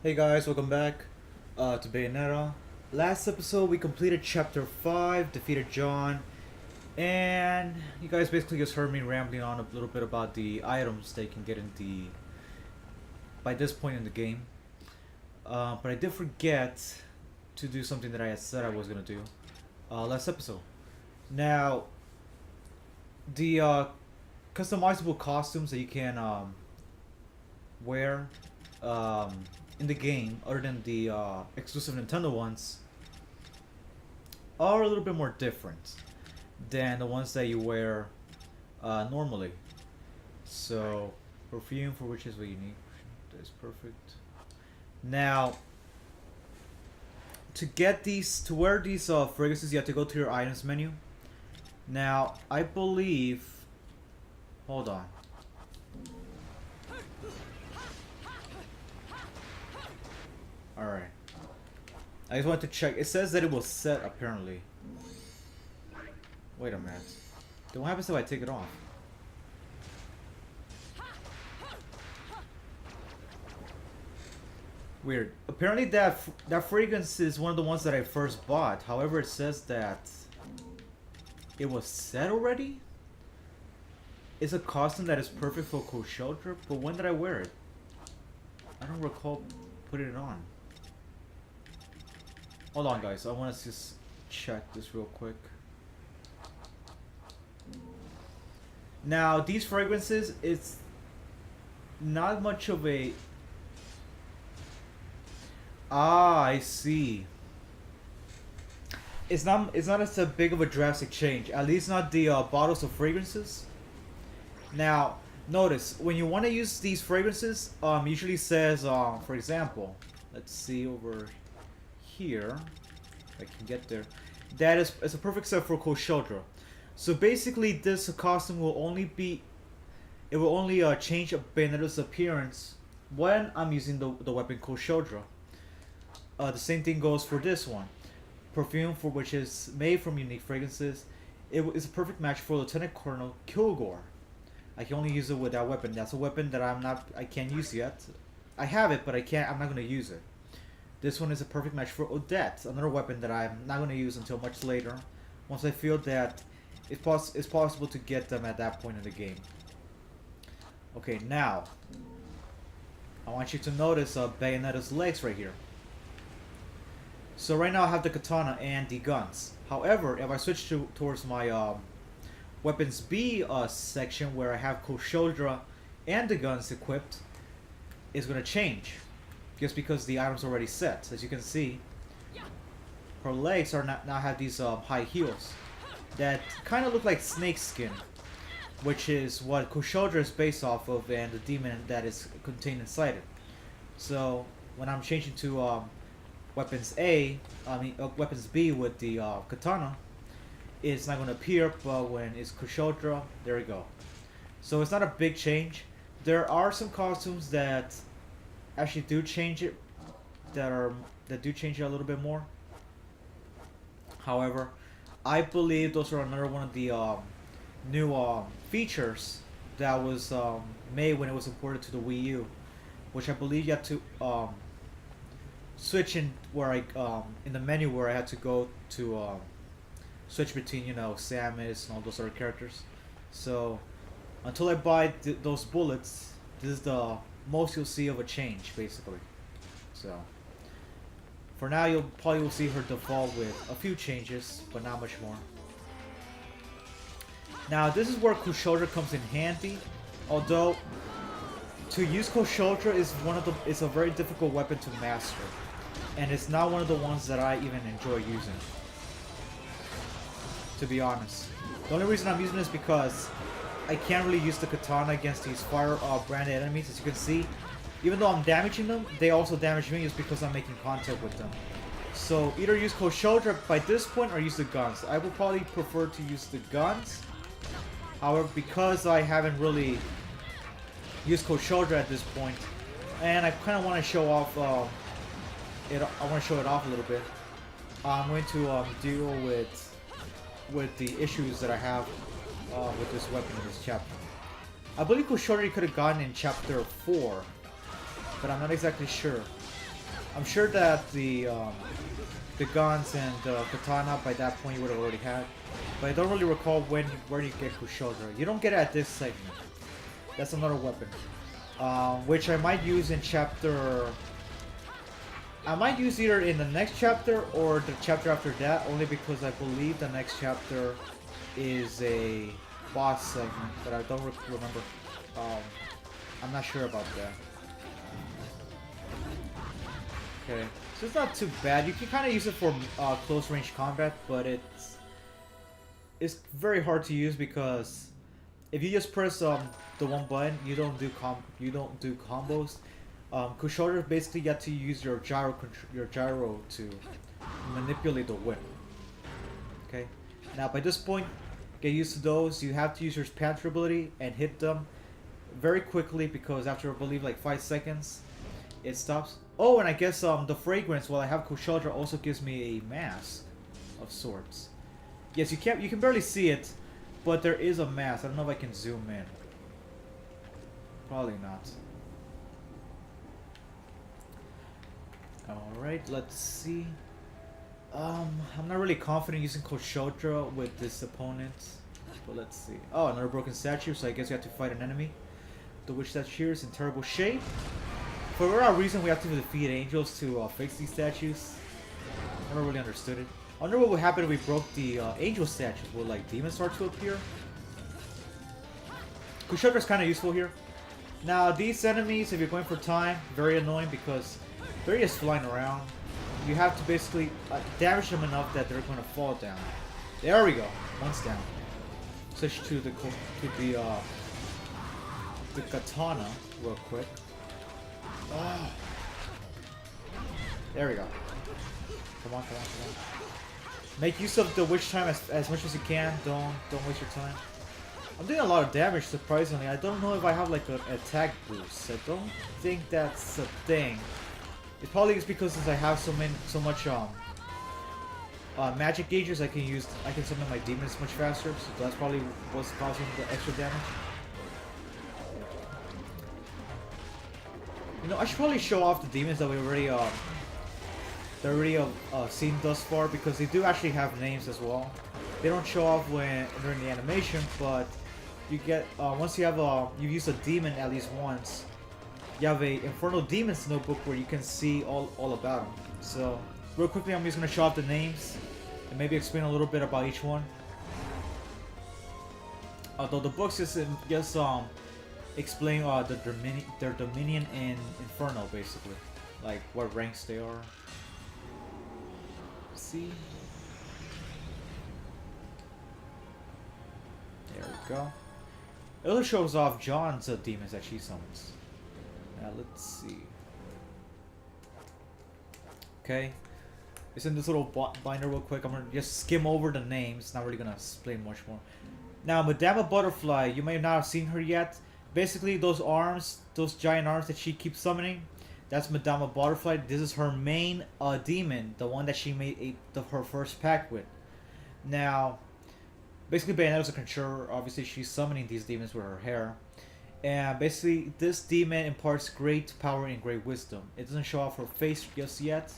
Hey guys, welcome back to Bayonetta. Last episode we completed chapter 5, defeated John, and you guys basically just heard me rambling on a little bit about the items they can get in the by this point in the game. But I did forget to do something that I had said I was gonna do last episode. Now, the customizable costumes that you can wear in the game, other than the exclusive Nintendo ones, are a little bit more different than the ones that you wear normally. So, perfume for which is what you need. That is perfect. Now, to wear these fragrances, you have to go to your items menu. Now, I believe. Hold on. Alright. I just wanted to check. It says that it will set apparently. Wait a minute. Then what happens if I take it off? Weird. Apparently that fragrance is one of the ones that I first bought. However, it says that it was set already? It's a costume that is perfect for cold shelter, but when did I wear it? I don't recall putting it on. Hold on guys, I want to just check this real quick. Now, these fragrances, it's not much of a... Ah, I see. It's not as a big of a drastic change. At least not the bottles of fragrances. Now, notice, when you want to use these fragrances, usually says, for example, let's see over here, if I can get there, that is it's a perfect set for Koshodra. So basically, this costume will only change Bayonetta's appearance when I'm using the weapon Koshodra. The same thing goes for this one. Perfume, for which is made from unique fragrances. It is a perfect match for Lieutenant Colonel Kilgore. I can only use it with that weapon. That's a weapon that I can't use yet. I have it, but I'm not going to use it. This one is a perfect match for Odette, another weapon that I'm not going to use until much later, once I feel that it's possible to get them at that point in the game. Okay, now, I want you to notice Bayonetta's legs right here. So right now I have the katana and the guns. However, if I switch towards my weapons B section where I have Koshodra and the guns equipped, it's going to change. Just because the item's already set. As you can see, her legs are now have these high heels that kind of look like snake skin, which is what Koshodra is based off of, and the demon that is contained inside it. So when I'm changing to weapons weapons B with the katana, it's not going to appear, but when it's Koshodra, there we go. So it's not a big change. There are some costumes that actually do change it, that do change it a little bit more. However, I believe those are another one of the new features that was made when it was imported to the Wii U, which I believe you have to switch in where in the menu where I had to go to switch between, you know, Samus and all those other characters. So until I buy those bullets, this is the most you'll see of a change, basically. So for now, you'll probably will see her default with a few changes, but not much more. Now this is where Koshodra comes in handy, although to use Koshodra is a very difficult weapon to master, and it's not one of the ones that I even enjoy using, to be honest. The only reason I'm using it is because I can't really use the katana against these fire branded enemies. As you can see, even though I'm damaging them, they also damage me just because I'm making contact with them. So either use Koshodra by this point or use the guns. I would probably prefer to use the guns. However, because I haven't really used Koshodra at this point, and I kind of want to show off I want to show it off a little bit, I'm going to deal with the issues that I have with this weapon in this chapter. I believe Koshodra could have gotten in chapter 4, but I'm not exactly sure. I'm sure that the guns and the katana by that point you would have already had, but I don't really recall where you get Kushodra. You don't get it at this segment. That's another weapon, which I might use in chapter. I might use either in the next chapter or the chapter after that, only because I believe the next chapter is a boss segment, but I don't remember. I'm not sure about that. Okay, so it's not too bad. You can kind of use it for close range combat, but it's very hard to use because if you just press the one button, you don't do combos. Kushoder basically get to use your gyro to manipulate the whip. Okay, now by this point, get used to those. You have to use your panther ability and hit them very quickly because after I believe like 5 seconds, it stops. Oh, and I guess the fragrance while I have Kushodra also gives me a mask of sorts. Yes, you can barely see it, but there is a mask. I don't know if I can zoom in. Probably not. Alright, let's see. I'm not really confident using Kushodra with this opponent. But let's see. Oh, another broken statue, so I guess we have to fight an enemy. The witch statue is in terrible shape. For whatever reason, we have to defeat angels to fix these statues. Never really understood it. I wonder what would happen if we broke the angel statues. Will like demons start to appear? Kushodra is kind of useful here. Now these enemies, if you're going for time, very annoying because they're just flying around. You have to basically damage them enough that they're going to fall down. There we go. One's down. Switch to the katana real quick. Oh. There we go. Come on. Make use of the witch time as much as you can. Don't waste your time. I'm doing a lot of damage, surprisingly. I don't know if I have like an attack boost. I don't think that's a thing. It probably is because since I have so much magic gauges, I can summon my demons much faster. So that's probably what's causing the extra damage. You know, I should probably show off the demons that we already seen thus far because they do actually have names as well. They don't show off during the animation, but you get once you have you use a demon at least once. You have a Infernal Demons notebook where you can see all about them. So, real quickly, I'm just going to show off the names and maybe explain a little bit about each one. Although the books just explain their dominion in Inferno, basically. Like, what ranks they are. See? There we go. It also shows off John's demons that she summons. Now let's see. Okay, it's in this little binder real quick. I'm gonna just skim over the names. Not really gonna explain much more. Now, Madama Butterfly, you may not have seen her yet. Basically, those arms, those giant arms that she keeps summoning, that's Madama Butterfly. This is her main demon, the one that she made her first pact with. Now, basically, Bayonetta's a conjurer. Obviously, she's summoning these demons with her hair. And basically, this demon imparts great power and great wisdom. It doesn't show off her face just yet.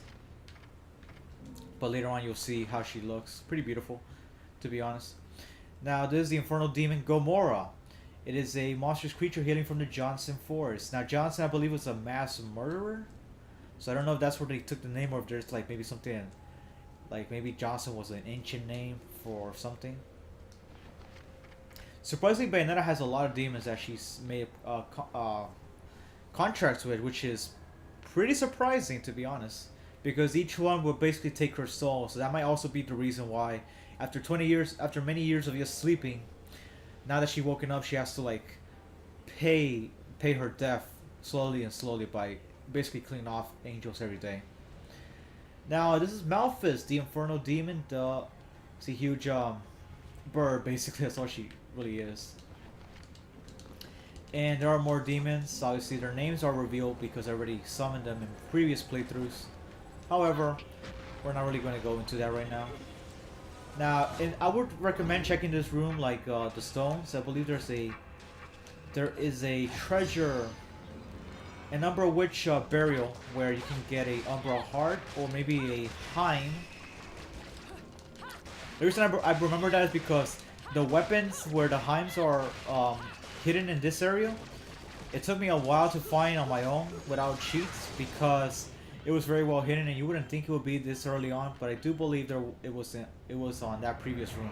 But later on, you'll see how she looks. Pretty beautiful, to be honest. Now, this is the Infernal Demon Gomorrah. It is a monstrous creature hailing from the Johnson Forest. Now, Johnson, I believe, was a mass murderer. So I don't know if that's where they took the name or if there's like maybe something... Like maybe Johnson was an ancient name for something. Surprisingly, Bayonetta has a lot of demons that she's made contracts with, which is pretty surprising, to be honest. Because each one will basically take her soul, so that might also be the reason why, after many years of just sleeping, now that she's woken up, she has to like pay her death slowly by basically cleaning off angels every day. Now, this is Malphas, the Infernal Demon. It's a huge bird, basically. That's all she really is. And there are more demons. Obviously, their names are revealed because I already summoned them in previous playthroughs. However, we're not really going to go into that right now. Now, I would recommend checking this room, like the stones. I believe there is a treasure an Umbra Witch burial where you can get a Umbra Heart or maybe a Heim. The reason I remember that is because the weapons where the Heims are hidden in this area, it took me a while to find on my own without cheats because it was very well hidden and you wouldn't think it would be this early on, but I do believe it was on that previous room.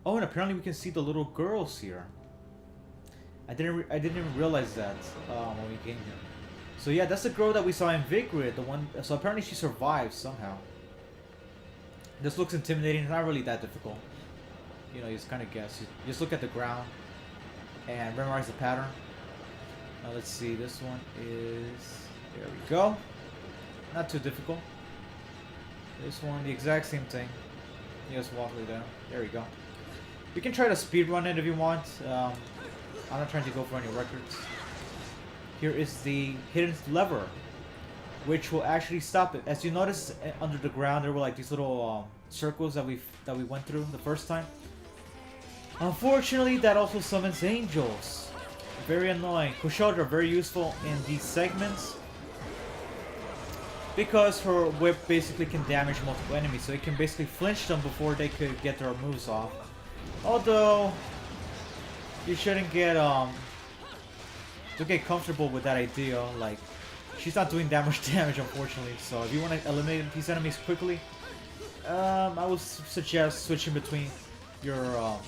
Oh, and apparently we can see the little girls here. I didn't even realize that when we came here. So yeah, that's the girl that we saw in Vigrid, the one. So apparently she survived somehow. This looks intimidating. It's not really that difficult. You know, you just kind of guess. You just look at the ground and memorize the pattern. Now let's see. This one is. There we go. Not too difficult. This one, the exact same thing. You just walk it down. There we go. You can try to speedrun it if you want. I'm not trying to go for any records. Here is the hidden lever, which will actually stop it. As you notice, under the ground there were like these little circles that we went through the first time. Unfortunately, that also summons angels. Very annoying. Kushodra, very useful in these segments because her whip basically can damage multiple enemies, so it can basically flinch them before they could get their moves off. Although you shouldn't get comfortable with that idea. Like, she's not doing that much damage, unfortunately. So if you want to eliminate these enemies quickly, I would suggest switching between your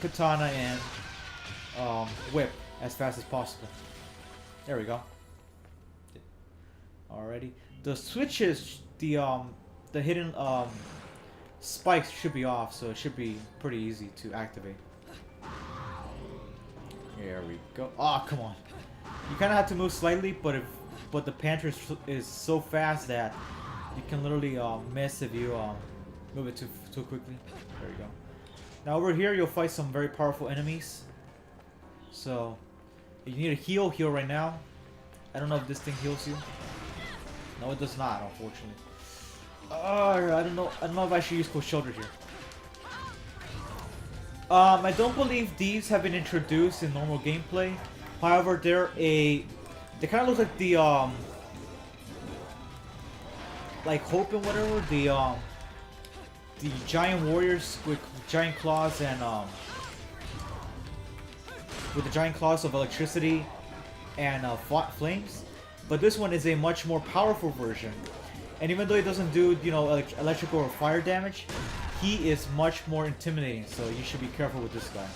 katana and whip as fast as possible. There we go. Alrighty. The switches, the hidden spikes should be off, so it should be pretty easy to activate. There we go. Oh, come on. You kind of have to move slightly, but the Panther is so fast that you can literally miss if you move it too quickly. There we go. Now over here, you'll fight some very powerful enemies. So, if you need a heal right now. I don't know if this thing heals you. No, it does not, unfortunately. I don't know if I should use Cold Shoulder here. I don't believe these have been introduced in normal gameplay. However, they kind of look like the like Hope and whatever, the giant warriors with giant claws and with the giant claws of electricity and flames. But this one is a much more powerful version. And even though it doesn't do, you know, electrical or fire damage, he is much more intimidating, so you should be careful with this guy.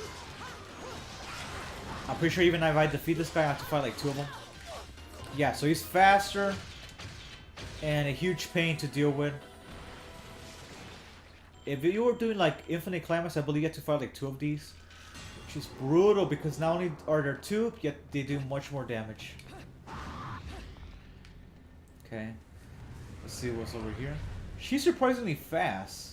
I'm pretty sure even if I defeat this guy, I have to fight like 2 of them. Yeah, so he's faster and a huge pain to deal with. If you were doing like Infinite Climax, I believe you have to fight like 2 of these. Which is brutal because not only are there 2, yet they do much more damage. Okay. Let's see what's over here. She's surprisingly fast.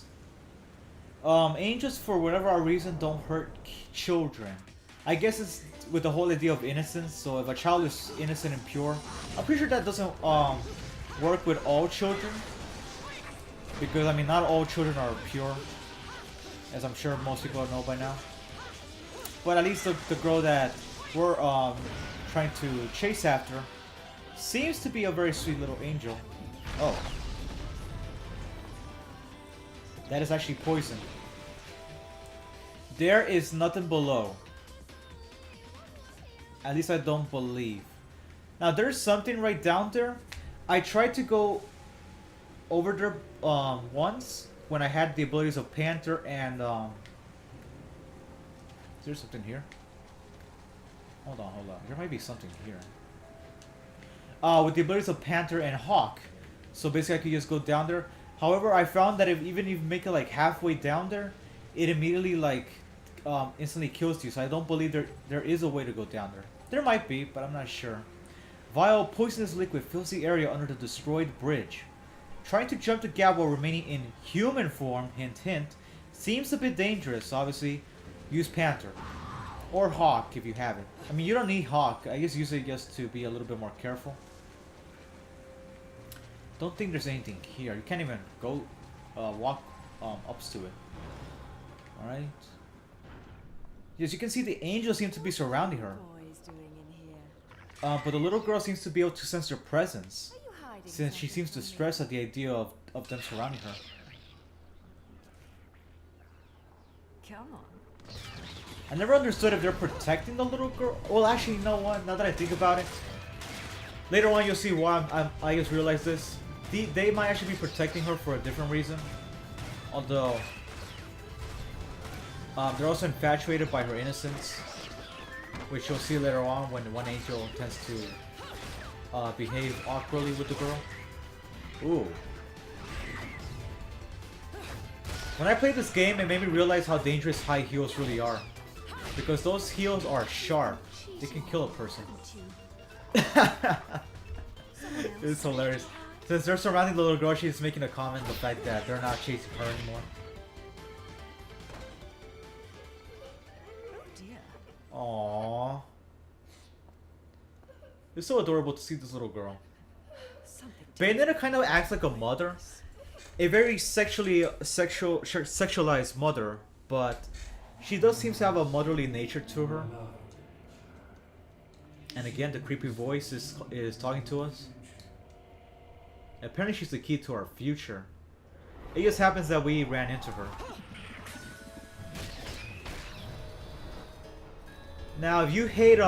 Angels, for whatever reason, don't hurt children. I guess it's with the whole idea of innocence. So if a child is innocent and pure, I'm pretty sure that doesn't work with all children. Because, I mean, not all children are pure. As I'm sure most people know by now. But at least the girl that we're trying to chase after seems to be a very sweet little angel. Oh. That is actually poison. There is nothing below. At least I don't believe. Now there's something right down there. I tried to go over there once when I had the abilities of Panther and is there something here? Hold on. There might be something here. With the abilities of Panther and Hawk. So basically I could just go down there. However, I found that even if you make it like halfway down there, it immediately like instantly kills you. So I don't believe there is a way to go down there. There might be, but I'm not sure. Vile poisonous liquid fills the area under the destroyed bridge. Trying to jump the gap while remaining in human form, hint hint, seems a bit dangerous. So obviously, use Panther. Or Hawk if you have it. I mean, you don't need Hawk. I guess use it just to be a little bit more careful. Don't think there's anything here. You can't even go walk up to it. Alright. Yes, you can see the angels seem to be surrounding her. But the little girl seems to be able to sense their presence, Are you hiding since she seems to something from stress at the idea of them surrounding her. me? Come on. I never understood if they're protecting the little girl. Well, actually, you know what? Now that I think about it, later on you'll see why I just realized this. They might actually be protecting her for a different reason. Although, they're also infatuated by her innocence, which you'll see later on when one angel tends to behave awkwardly with the girl. Ooh. When I played this game, it made me realize how dangerous high heels really are. Because those heels are sharp. They can kill a person. It's hilarious. Since they're surrounding the little girl, she's making a comment the fact that they're not chasing her anymore. Oh dear. Aww. It's so adorable to see this little girl. Bayonetta kind of acts like a mother. A very sexualized mother, but she does seem to have a motherly nature to her. And again, the creepy voice is talking to us. Apparently she's the key to our future. It just happens that we ran into her. Now, if you hate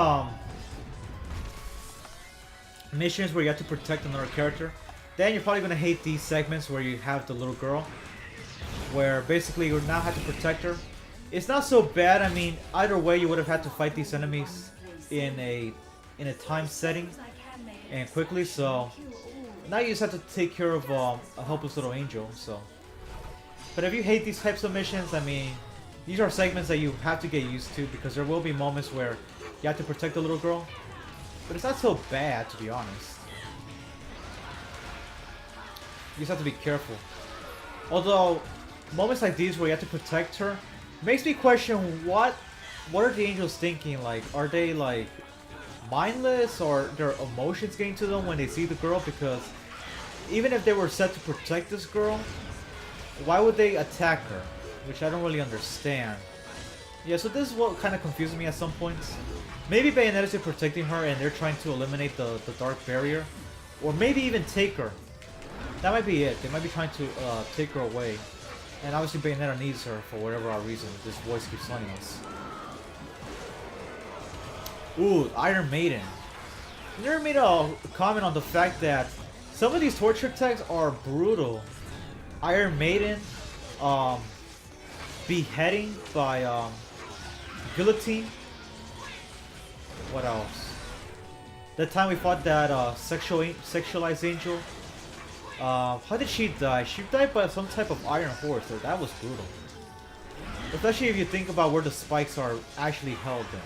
missions where you have to protect another character, then you're probably gonna hate these segments where you have the little girl, where basically you now have to protect her. It's not so bad. I mean, either way, you would have had to fight these enemies in a time setting and quickly. So now you just have to take care of a helpless little angel. So, but if you hate these types of missions, I mean, these are segments that you have to get used to because there will be moments where you have to protect the little girl. But it's not so bad, to be honest. You just have to be careful. Although, moments like these where you have to protect her makes me question what are the angels thinking? Like, are they like mindless, or their emotions getting to them when they see the girl? Because even if they were set to protect this girl, why would they attack her? Which I don't really understand. Yeah, so this is what kind of confuses me at some points. Maybe Bayonetta's is protecting her and they're trying to eliminate the dark barrier. Or maybe even take her. That might be it. They might be trying to take her away. And obviously Bayonetta needs her for whatever our reason. This voice keeps telling us. Ooh, Iron Maiden. You never made a comment on the fact that some of these torture attacks are brutal. Iron Maiden, beheading by guillotine. What else? That time we fought that sexualized angel. How did she die? She died by some type of iron horse, so that was brutal. Especially if you think about where the spikes are actually held in.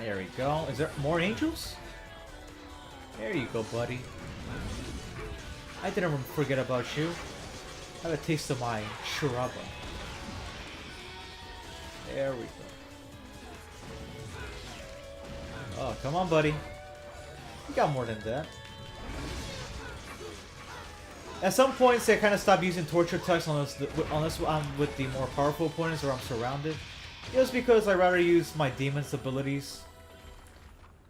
There we go. Is there more angels? There you go, buddy. I didn't forget about you. Have a taste of my shuraba. There we go. Oh, come on, buddy. You got more than that. At some points, I kind of stop using torture attacks unless I'm with the more powerful opponents or I'm surrounded. Just because I'd rather use my demon's abilities.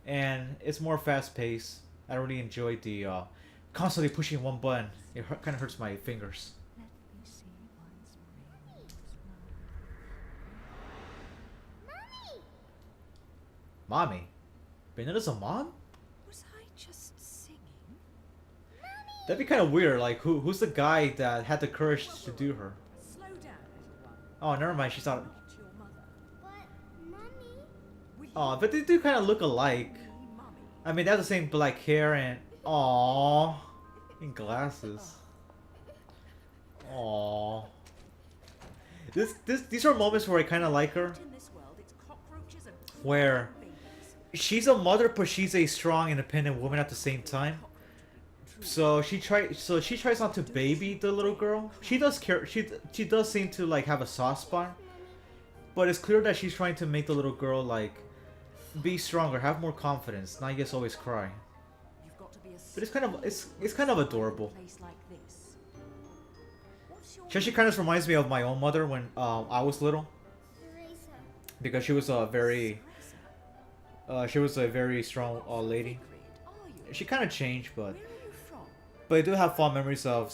And it's more fast-paced. I don't really enjoy the constantly pushing one button. It kind of hurts my fingers. Mommy? Bayonetta's a mom? Was I just singing? That'd be kind of weird. Like, who's the guy that had the courage to do her? Slow down, everyone. Oh, never mind. She's not. Not your mother. But, Mommy... Oh, but they do kind of look alike. Mummy. I mean, they have the same black hair and aww, and glasses. Aww. These are moments where I kind of like her, In this world, it's cockroaches and where babies. she's a mother, but she's a strong, independent woman at the same time. So she tries not to baby the little girl. She does care. She does seem to like have a soft spot, but it's clear that she's trying to make the little girl like be stronger, have more confidence, not just always cry. You've got to be a But it's kind of adorable. place like this. What's your She actually kind of reminds me of my own mother when I was little, Eraser. because she was a very She was a very strong lady. Vigrid, are you? She kind of changed, but Where are you from? I do have fond memories of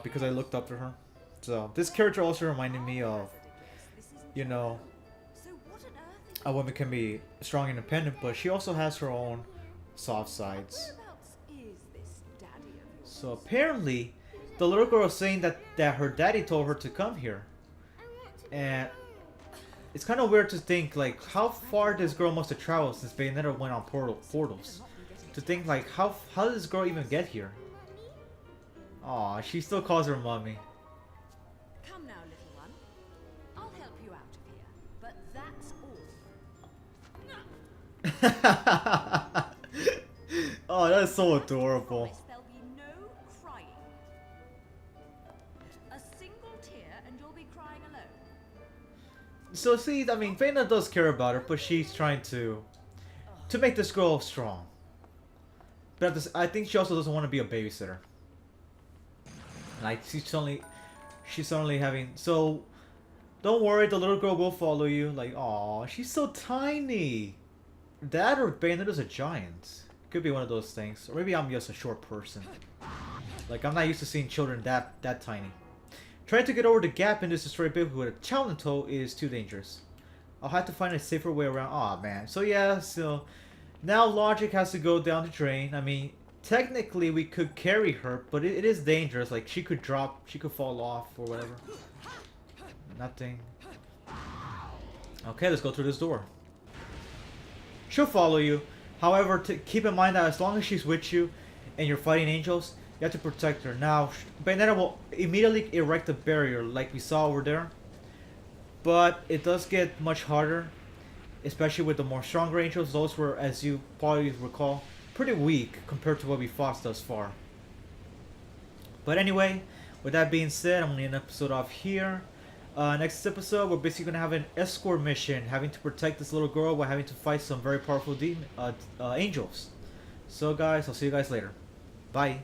because I looked up to her. So this character also reminded me of, Hazard a guess. This isn't you know, So what on earth a woman can be strong and independent, but she also has her own soft sides. whereabouts is this daddy of yours? So apparently, the little girl is saying that her daddy told her to come here, and it's kind of weird to think like how far this girl must have traveled since Bayonetta went on portals. To think like how did this girl even get here? Aw, she still calls her mommy. Come now, little one. I'll help you out of here, but that's all. Oh, that is so adorable. Promise there'll be no crying. A single tear and you'll be crying alone. So see, I mean, Bayonetta does care about her, but she's trying to make this girl strong. But I think she also doesn't want to be a babysitter. Like she's only having. So don't worry, the little girl will follow you. Like, aw, she's so tiny. That or Bayonetta's a giant. Could be one of those things, or maybe I'm just a short person. Like I'm not used to seeing children that tiny. Trying to get over the gap in this destroyed baby with a child in tow is too dangerous. I'll have to find a safer way around. Aw, man. So yeah, so now logic has to go down the drain. I mean, technically we could carry her, but it is dangerous. Like she could drop, she could fall off or whatever. Nothing. Okay, let's go through this door. She'll follow you. However, keep in mind that as long as she's with you and you're fighting angels, you have to protect her. Now, Bayonetta will immediately erect a barrier like we saw over there. But it does get much harder, especially with the more stronger angels. Those were, as you probably recall, pretty weak compared to what we fought thus far. But anyway, with that being said, I'm going to end the episode off here. Next episode, we're basically going to have an escort mission, having to protect this little girl while having to fight some very powerful angels. So guys, I'll see you guys later. Bye.